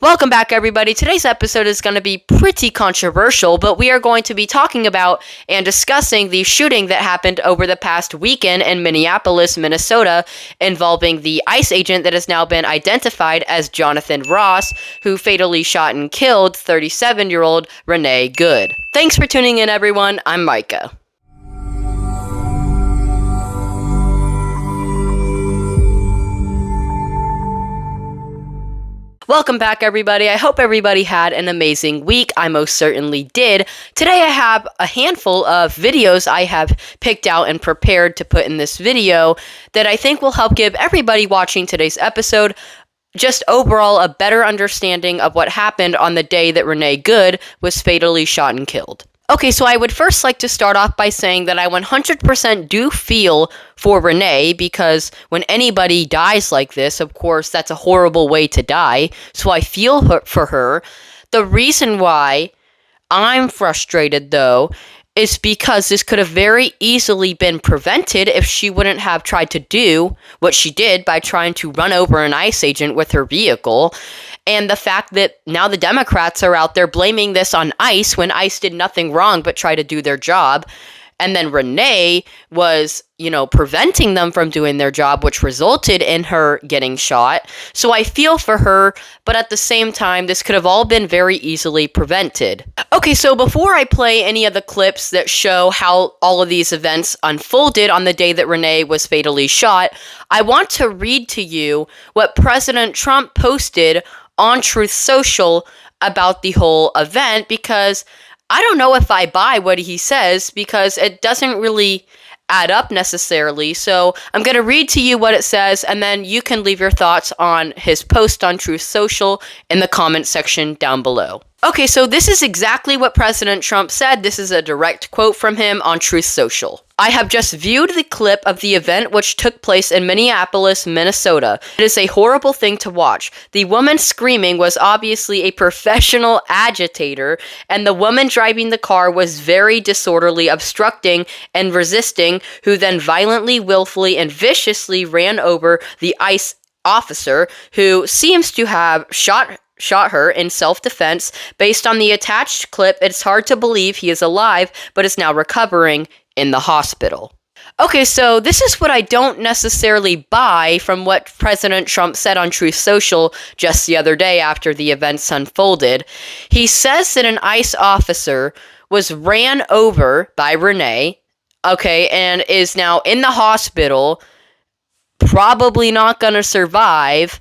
Welcome back, everybody. Today's episode is going to be pretty controversial, but we are going to be talking about and discussing the shooting that happened over the past weekend in Minneapolis, Minnesota, involving the ICE agent that has now been identified as Johnathan Ross, who fatally shot and killed 37-year-old Renee Good. Thanks for tuning in, everyone. I'm Micah. Welcome back, everybody. I hope everybody had an amazing week. I most certainly did. Today I have a handful of videos I have picked out and prepared to put in this video that I think will help give everybody watching today's episode just overall a better understanding of what happened on the day that Renee Good was fatally shot and killed. Okay, so I would first like to start off by saying that I 100% do feel for Renee, because when anybody dies like this, of course, that's a horrible way to die, so I feel for her. The reason why I'm frustrated, though, is because this could have very easily been prevented if she wouldn't have tried to do what she did by trying to run over an ICE agent with her vehicle. And the fact that now the Democrats are out there blaming this on ICE when ICE did nothing wrong but try to do their job. And then Renee was, preventing them from doing their job, which resulted in her getting shot. So I feel for her, but at the same time, this could have all been very easily prevented. Okay, so before I play any of the clips that show how all of these events unfolded on the day that Renee was fatally shot, I want to read to you what President Trump posted on Truth Social about the whole event, because I don't know if I buy what he says, because it doesn't really add up necessarily. So I'm going to read to you what it says, and then you can leave your thoughts on his post on Truth Social in the comment section down below. Okay, so this is exactly what President Trump said. This is a direct quote from him on Truth Social. I have just viewed the clip of the event which took place in Minneapolis, Minnesota. It is a horrible thing to watch. The woman screaming was obviously a professional agitator, and the woman driving the car was very disorderly, obstructing and resisting, who then violently, willfully, and viciously ran over the ICE officer, who seems to have shot her in self-defense. Based on the attached clip, it's hard to believe he is alive, but is now recovering in the hospital. Okay, so this is what I don't necessarily buy from what President Trump said on Truth Social just the other day after the events unfolded. He says that an ICE officer was ran over by Renee, okay, and is now in the hospital, probably not gonna survive.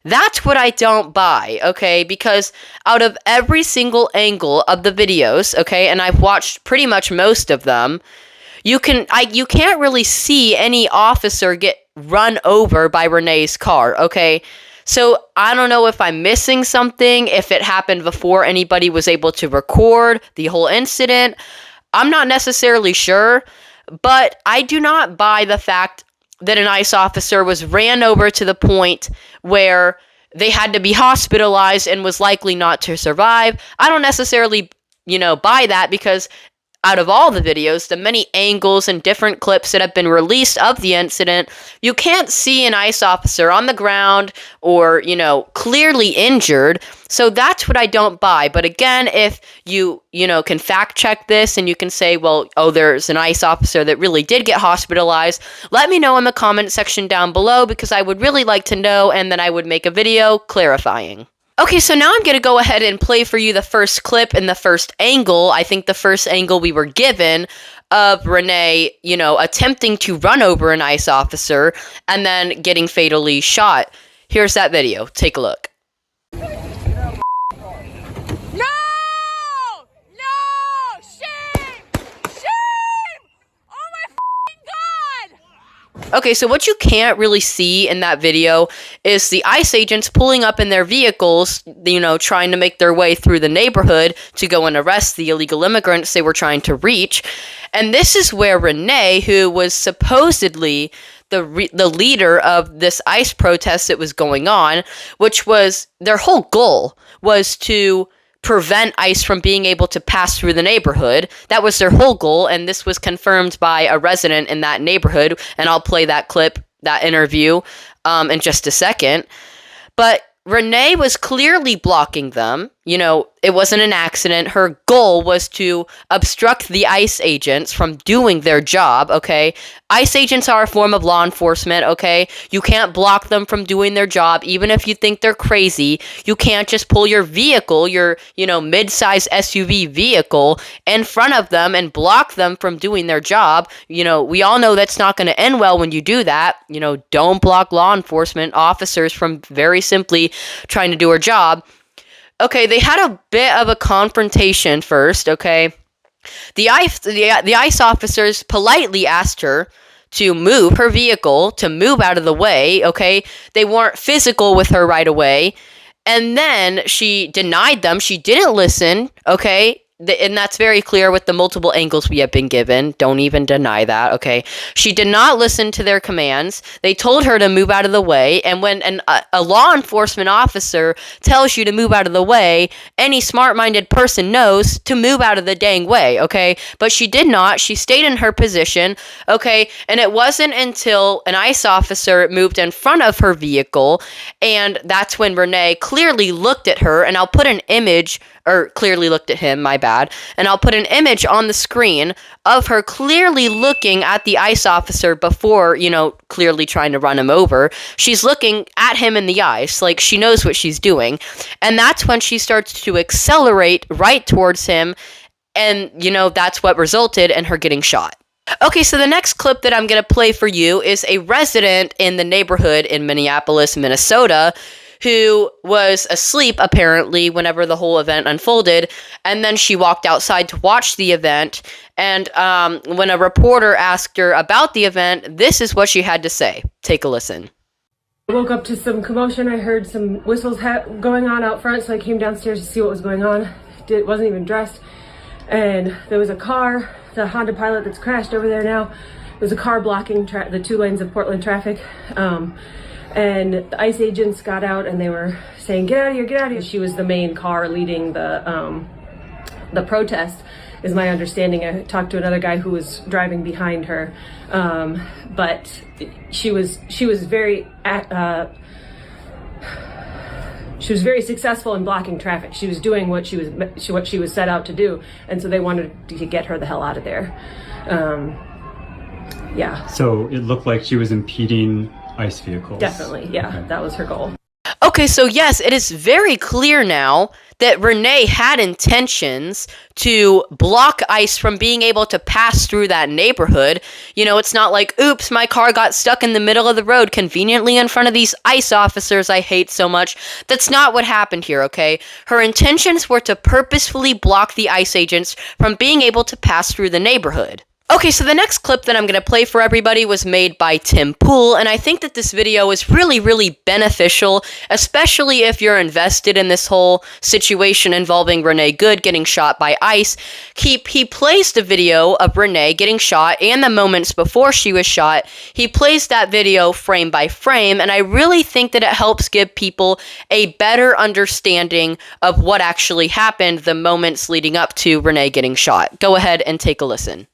That's what I don't buy, okay? Because out of every single angle of the videos, okay, and I've watched pretty much most of them, you can't really see any officer get run over by Renee's car, okay? So I don't know if I'm missing something, if it happened before anybody was able to record the whole incident. I'm not necessarily sure, but I do not buy the fact that an ICE officer was ran over to the point where they had to be hospitalized and was likely not to survive. I don't necessarily, buy that, because out of all the videos, the many angles and different clips that have been released of the incident, you can't see an ICE officer on the ground or, clearly injured. So that's what I don't buy. But again, if you can fact check this and you can say, well, there's an ICE officer that really did get hospitalized, let me know in the comment section down below, because I would really like to know, and then I would make a video clarifying. Okay, so now I'm going to go ahead and play for you the first clip and the first angle. I think the first angle we were given of Renee, attempting to run over an ICE officer and then getting fatally shot. Here's that video. Take a look. Okay, so what you can't really see in that video is the ICE agents pulling up in their vehicles, trying to make their way through the neighborhood to go and arrest the illegal immigrants they were trying to reach. And this is where Renee, who was supposedly the leader of this ICE protest that was going on, which was their whole goal was to prevent ICE from being able to pass through the neighborhood. That was their whole goal, and this was confirmed by a resident in that neighborhood, and I'll play that clip, that interview, in just a second. But Renee was clearly blocking them. You know, it wasn't an accident. Her goal was to obstruct the ICE agents from doing their job, okay? ICE agents are a form of law enforcement, okay? You can't block them from doing their job, even if you think they're crazy. You can't just pull your vehicle, your, mid-size SUV vehicle, in front of them and block them from doing their job. We all know that's not going to end well when you do that. Don't block law enforcement officers from very simply trying to do her job. Okay, they had a bit of a confrontation first, okay? The ICE officers politely asked her to move her vehicle, to move out of the way, okay? They weren't physical with her right away. And then she denied them. She didn't listen, okay? And that's very clear with the multiple angles we have been given. Don't even deny that, okay? She did not listen to their commands. They told her to move out of the way. And when a law enforcement officer tells you to move out of the way, any smart-minded person knows to move out of the dang way, okay? But she did not. She stayed in her position, okay? And it wasn't until an ICE officer moved in front of her vehicle, and that's when Renee clearly looked at her, and I'll put an image, or clearly looked at him, my bad, and I'll put an image on the screen of her clearly looking at the ICE officer before, clearly trying to run him over. She's looking at him in the eyes, like she knows what she's doing, and that's when she starts to accelerate right towards him, and, that's what resulted in her getting shot. Okay, so the next clip that I'm going to play for you is a resident in the neighborhood in Minneapolis, Minnesota, who was asleep, apparently, whenever the whole event unfolded, and then she walked outside to watch the event, and when a reporter asked her about the event, this is what she had to say. Take a listen. I woke up to some commotion. I heard some whistles going on out front, so I came downstairs to see what was going on. Wasn't even dressed, and there was a car, the Honda Pilot that's crashed over there now. There was a car blocking the 2 lanes of Portland traffic. And the ICE agents got out and they were saying, get out of here, get out of here. She was the main car leading the protest, is my understanding. I talked to another guy who was driving behind her. But she was very successful in blocking traffic. She was doing what she was set out to do. And so they wanted to get her the hell out of there. Yeah. So it looked like she was impeding ICE vehicles. Definitely, yeah. Okay. That was her goal. Okay, so yes, it is very clear now that Renee had intentions to block ICE from being able to pass through that neighborhood. It's not like, oops, my car got stuck in the middle of the road conveniently in front of these ICE officers I hate so much. That's not what happened here, okay? Her intentions were to purposefully block the ICE agents from being able to pass through the neighborhood. Okay, so the next clip that I'm going to play for everybody was made by Tim Pool, and I think that this video is really, really beneficial, especially if you're invested in this whole situation involving Renee Good getting shot by ICE. He plays the video of Renee getting shot and the moments before she was shot. He plays that video frame by frame, and I really think that it helps give people a better understanding of what actually happened the moments leading up to Renee getting shot. Go ahead and take a listen.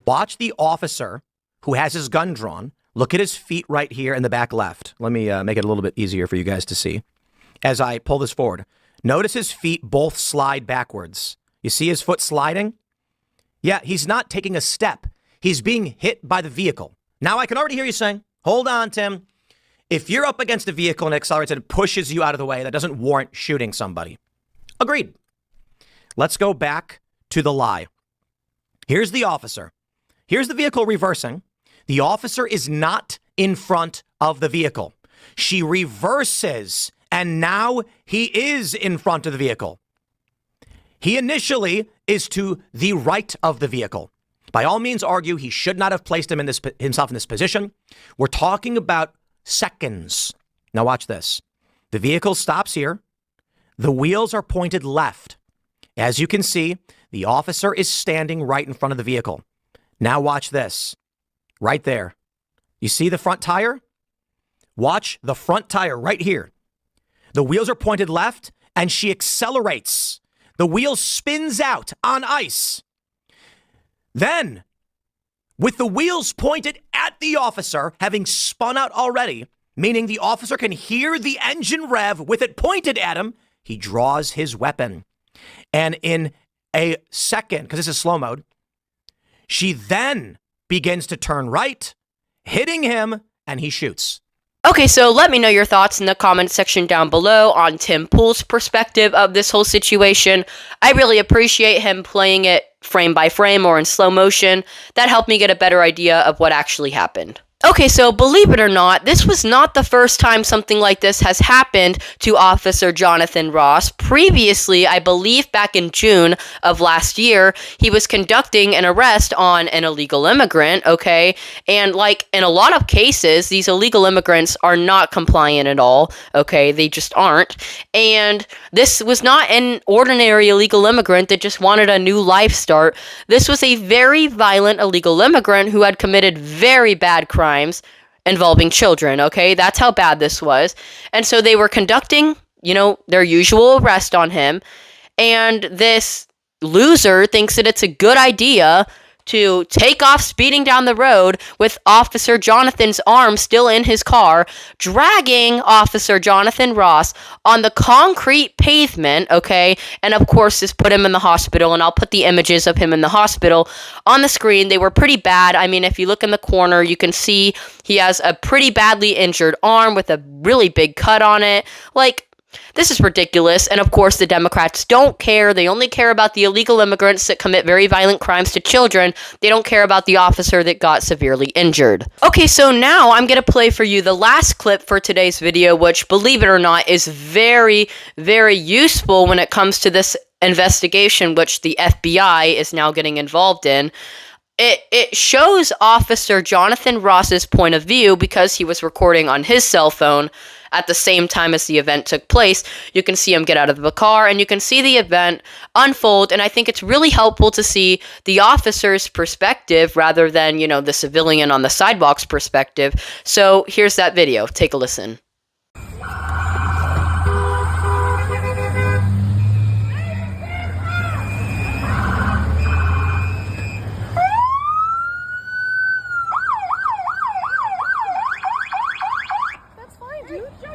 Watch the officer who has his gun drawn. Look at his feet right here in the back left. Let me make it a little bit easier for you guys to see. As I pull this forward, notice his feet both slide backwards. You see his foot sliding? Yeah, he's not taking a step. He's being hit by the vehicle. Now I can already hear you saying, hold on, Tim. If you're up against a vehicle and it accelerates and it pushes you out of the way, that doesn't warrant shooting somebody. Agreed. Let's go back to the lie. Here's the officer. Here's the vehicle reversing. The officer is not in front of the vehicle. She reverses, and now he is in front of the vehicle. He initially is to the right of the vehicle. By all means, argue he should not have placed himself in this position. We're talking about seconds. Now watch this. The vehicle stops here. The wheels are pointed left. As you can see, the officer is standing right in front of the vehicle. Now watch this. Right there. You see the front tire? Watch the front tire right here. The wheels are pointed left, and she accelerates. The wheel spins out on ice. Then, with the wheels pointed at the officer, having spun out already, meaning the officer can hear the engine rev with it pointed at him, he draws his weapon. And in a second, because this is slow mode, she then begins to turn right, hitting him, and he shoots. Okay, so let me know your thoughts in the comment section down below on Tim Pool's perspective of this whole situation. I really appreciate him playing it frame by frame or in slow motion. That helped me get a better idea of what actually happened. Okay, so believe it or not, this was not the first time something like this has happened to Officer Johnathan Ross. Previously, I believe back in June of last year, he was conducting an arrest on an illegal immigrant, okay? And like in a lot of cases, these illegal immigrants are not compliant at all, okay? They just aren't. And this was not an ordinary illegal immigrant that just wanted a new life start. This was a very violent illegal immigrant who had committed very bad crimes involving children, okay? That's how bad this was. And so they were conducting, their usual arrest on him, and this loser thinks that it's a good idea to take off speeding down the road with Officer Johnathan's arm still in his car, dragging Officer Johnathan Ross on the concrete pavement, okay? And of course, this put him in the hospital, and I'll put the images of him in the hospital on the screen. They were pretty bad. I mean, if you look in the corner, you can see he has a pretty badly injured arm with a really big cut on it. Like, this is ridiculous, and of course the Democrats don't care. They only care about the illegal immigrants that commit very violent crimes to children. They don't care about the officer that got severely injured. Okay, so now I'm going to play for you the last clip for today's video, which, believe it or not, is very, very useful when it comes to this investigation, which the FBI is now getting involved in. It shows Officer Johnathan Ross's point of view because he was recording on his cell phone at the same time as the event took place. You can see him get out of the car, and you can see the event unfold, and I think it's really helpful to see the officer's perspective rather than, the civilian on the sidewalk's perspective. So here's that video. Take a listen.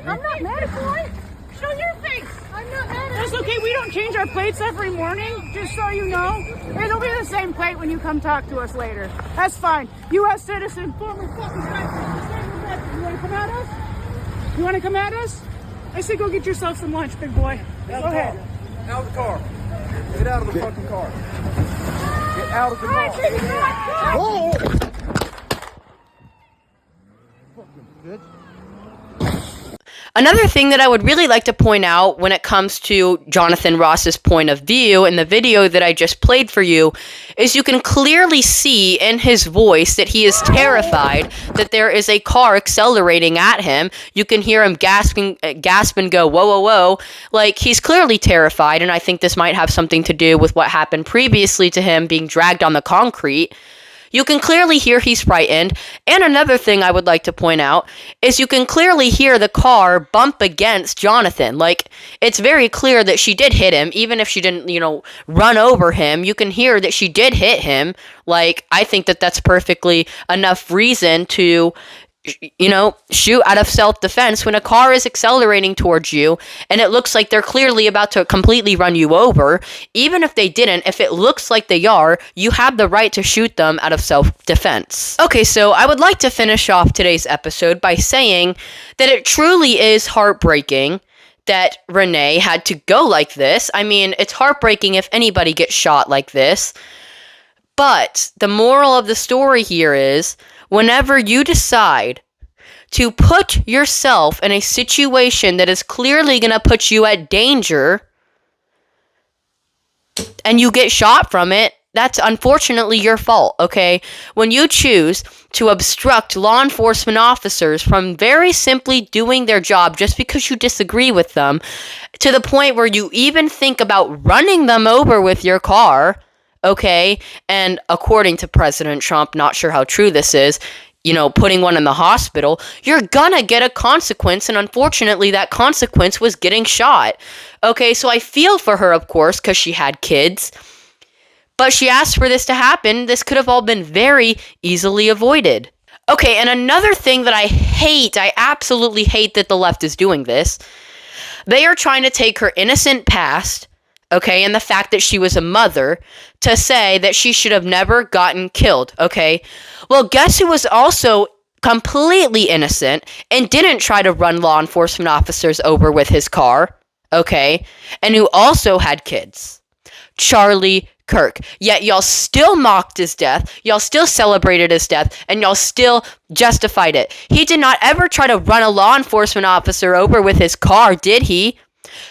I'm not mad at you. Show your face. I'm not mad at you. That's okay. We don't change our plates every morning, just so you know. It'll be the same plate when you come talk to us later. That's fine. U.S. citizen, former fucking sniper. You want to come at us? You want to come at us? I say go get yourself some lunch, big boy. Go ahead. Out of the car. Get out of the fucking car. Get out of the car. Whoa! Fucking bitch. Another thing that I would really like to point out when it comes to Johnathan Ross's point of view in the video that I just played for you is you can clearly see in his voice that he is terrified that there is a car accelerating at him. You can hear him gasp and go, whoa, whoa, whoa. Like, he's clearly terrified, and I think this might have something to do with what happened previously to him being dragged on the concrete. You can clearly hear he's frightened. And another thing I would like to point out is you can clearly hear the car bump against Johnathan. Like, it's very clear that she did hit him, even if she didn't, run over him. You can hear that she did hit him. Like, I think that that's perfectly enough reason to, shoot out of self-defense when a car is accelerating towards you and it looks like they're clearly about to completely run you over. Even if they didn't, if it looks like they are, you have the right to shoot them out of self-defense. Okay, so I would like to finish off today's episode by saying that it truly is heartbreaking that Renee had to go like this. I mean, it's heartbreaking if anybody gets shot like this. But the moral of the story here is, whenever you decide to put yourself in a situation that is clearly going to put you at danger and you get shot from it, that's unfortunately your fault, okay? When you choose to obstruct law enforcement officers from very simply doing their job just because you disagree with them, to the point where you even think about running them over with your car, okay, and according to President Trump, not sure how true this is, putting one in the hospital, you're gonna get a consequence, and unfortunately that consequence was getting shot. Okay, so I feel for her, of course, because she had kids, but she asked for this to happen. This could have all been very easily avoided. Okay, and another thing that I absolutely hate that the left is doing this. They are trying to take her innocent past, okay, and the fact that she was a mother to say that she should have never gotten killed, okay? Well, guess who was also completely innocent and didn't try to run law enforcement officers over with his car, okay? And who also had kids? Charlie Kirk. Yet y'all still mocked his death, y'all still celebrated his death, and y'all still justified it. He did not ever try to run a law enforcement officer over with his car, did he?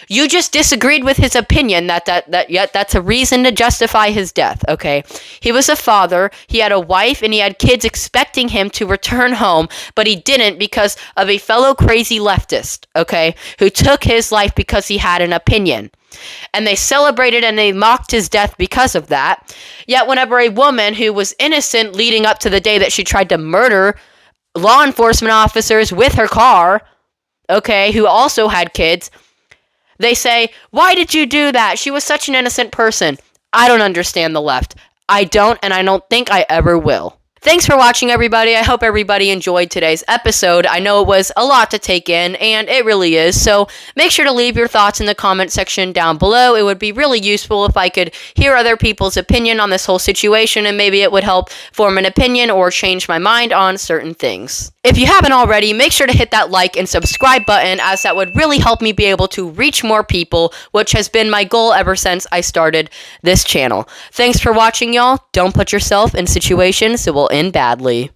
You just disagreed with his opinion yet that's a reason to justify his death, okay? He was a father, he had a wife, and he had kids expecting him to return home, but he didn't because of a fellow crazy leftist, okay, who took his life because he had an opinion. And they celebrated and they mocked his death because of that. Yet whenever a woman who was innocent leading up to the day that she tried to murder law enforcement officers with her car, okay, who also had kids, they say, why did you do that? She was such an innocent person. I don't understand the left. I don't, and I don't think I ever will. Thanks for watching, everybody. I hope everybody enjoyed today's episode. I know it was a lot to take in, and it really is, so make sure to leave your thoughts in the comment section down below. It would be really useful if I could hear other people's opinion on this whole situation, and maybe it would help form an opinion or change my mind on certain things. If you haven't already, make sure to hit that like and subscribe button, as that would really help me be able to reach more people, which has been my goal ever since I started this channel. Thanks for watching, y'all. Don't put yourself in situations that will end badly.